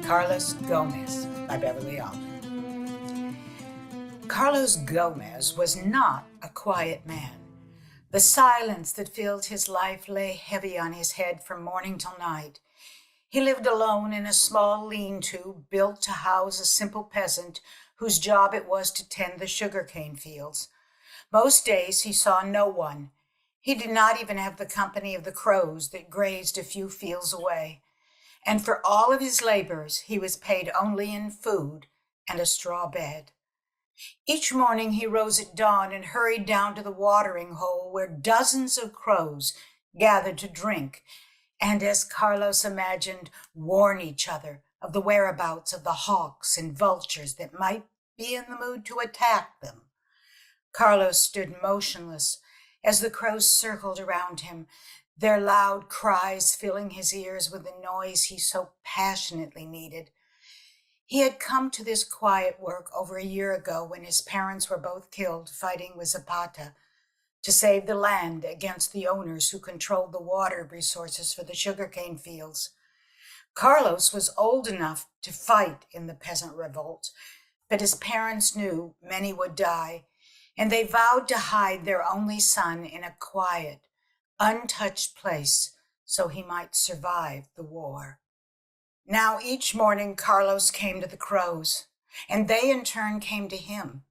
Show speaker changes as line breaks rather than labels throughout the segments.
Carlos Gomez by Beverly Alden. Carlos Gomez was not a quiet man. The silence that filled his life lay heavy on his head from morning till night. He lived alone in a small lean-to built to house a simple peasant whose job it was to tend the sugarcane fields. Most days he saw no one. He did not even have the company of the crows that grazed a few fields away. And for all of his labors, he was paid only in food and a straw bed. Each morning he rose at dawn and hurried down to the watering hole where dozens of crows gathered to drink, and as Carlos imagined, warn each other of the whereabouts of the hawks and vultures that might be in the mood to attack them. Carlos stood motionless as the crows circled around him, their loud cries filling his ears with the noise he so passionately needed. He had come to this quiet work over a year ago when his parents were both killed fighting with Zapata to save the land against the owners who controlled the water resources for the sugarcane fields. Carlos was old enough to fight in the peasant revolt, but his parents knew many would die, and they vowed to hide their only son in a quiet, untouched place so he might survive the war. Now each morning Carlos came to the crows, and they in turn came to him.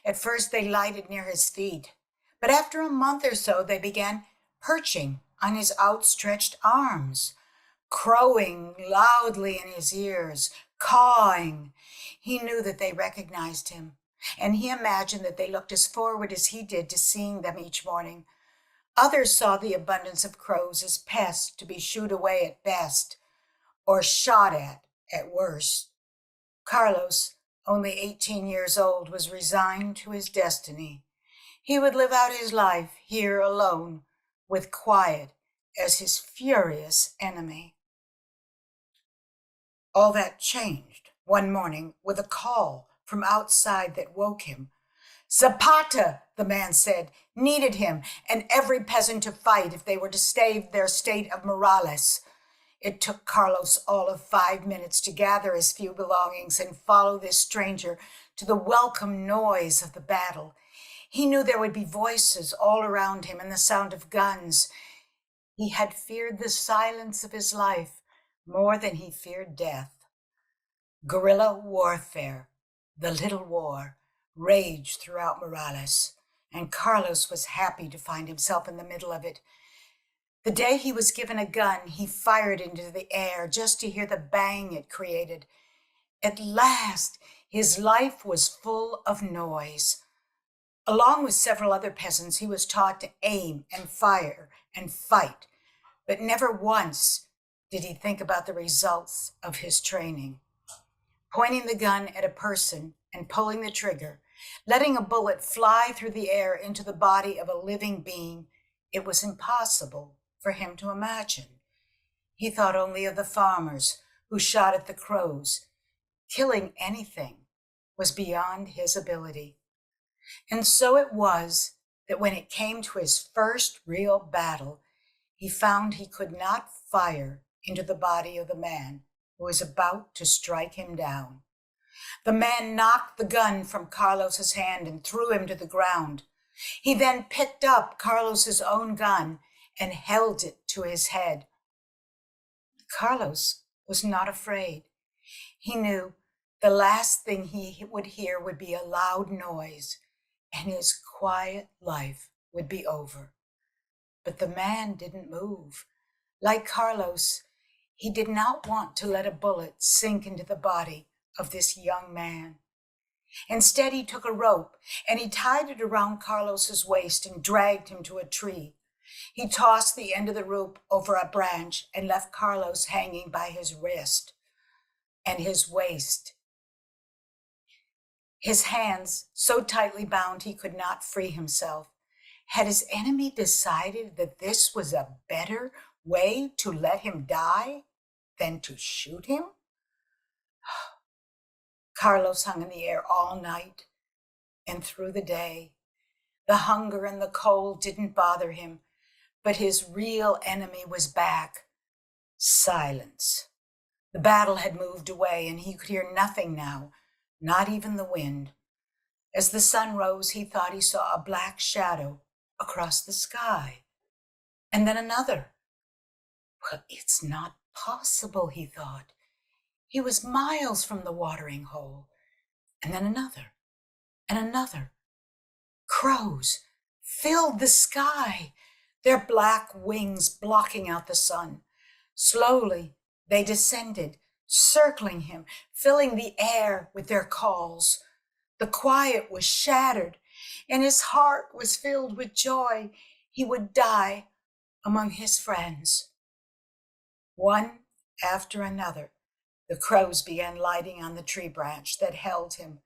At first they lighted near his feet, but after a month or so they began perching on his outstretched arms, crowing loudly in his ears, cawing. He knew that they recognized him, and he imagined that they looked as forward as he did to seeing them each morning. Others saw the abundance of crows as pests to be shooed away at best, or shot at worst. Carlos, only 18 years old, was resigned to his destiny. He would live out his life here alone, with quiet as his furious enemy. All that changed one morning with a call from outside that woke him. Zapata, the man said, needed him and every peasant to fight if they were to save their state of Morales. It took Carlos all of 5 minutes to gather his few belongings and follow this stranger to the welcome noise of the battle. He knew there would be voices all around him and the sound of guns. He had feared the silence of his life more than he feared death. Guerrilla warfare, the little war, raged throughout Morales, and Carlos was happy to find himself in the middle of it. The day he was given a gun, he fired into the air just to hear the bang it created. At last, his life was full of noise. Along with several other peasants, he was taught to aim and fire and fight, but never once did he think about the results of his training. Pointing the gun at a person and pulling the trigger, letting a bullet fly through the air into the body of a living being, it was impossible for him to imagine. He thought only of the farmers who shot at the crows. Killing anything was beyond his ability. And so it was that when it came to his first real battle, he found he could not fire into the body of the man who was about to strike him down. The man knocked the gun from Carlos's hand and threw him to the ground. He then picked up Carlos's own gun and held it to his head. Carlos was not afraid. He knew the last thing he would hear would be a loud noise, and his quiet life would be over. But the man didn't move. Like Carlos, he did not want to let a bullet sink into the body of this young man. Instead, he took a rope and he tied it around Carlos's waist and dragged him to a tree. He tossed the end of the rope over a branch and left Carlos hanging by his wrist and his waist. His hands so tightly bound he could not free himself. Had his enemy decided that this was a better way to let him die than to shoot him? Carlos hung in the air all night and through the day. The hunger and the cold didn't bother him, but his real enemy was back. Silence. The battle had moved away, and he could hear nothing now, not even the wind. As the sun rose, he thought he saw a black shadow across the sky, and then another. Well, it's not possible, he thought. He was miles from the watering hole. And then another, and another. Crows filled the sky, their black wings blocking out the sun. Slowly, they descended, circling him, filling the air with their calls. The quiet was shattered, and his heart was filled with joy. He would die among his friends. One after another, the crows began lighting on the tree branch that held him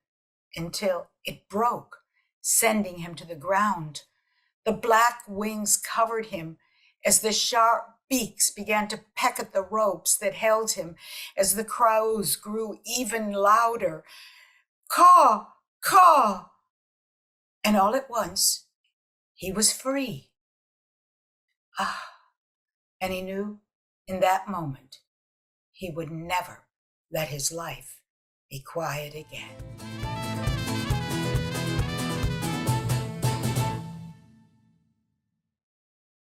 until it broke, sending him to the ground. The black wings covered him as the sharp beaks began to peck at the ropes that held him, as the crows grew even louder. Caw, caw! And all at once, he was free. Ah, and he knew in that moment he would never let his life be quiet again.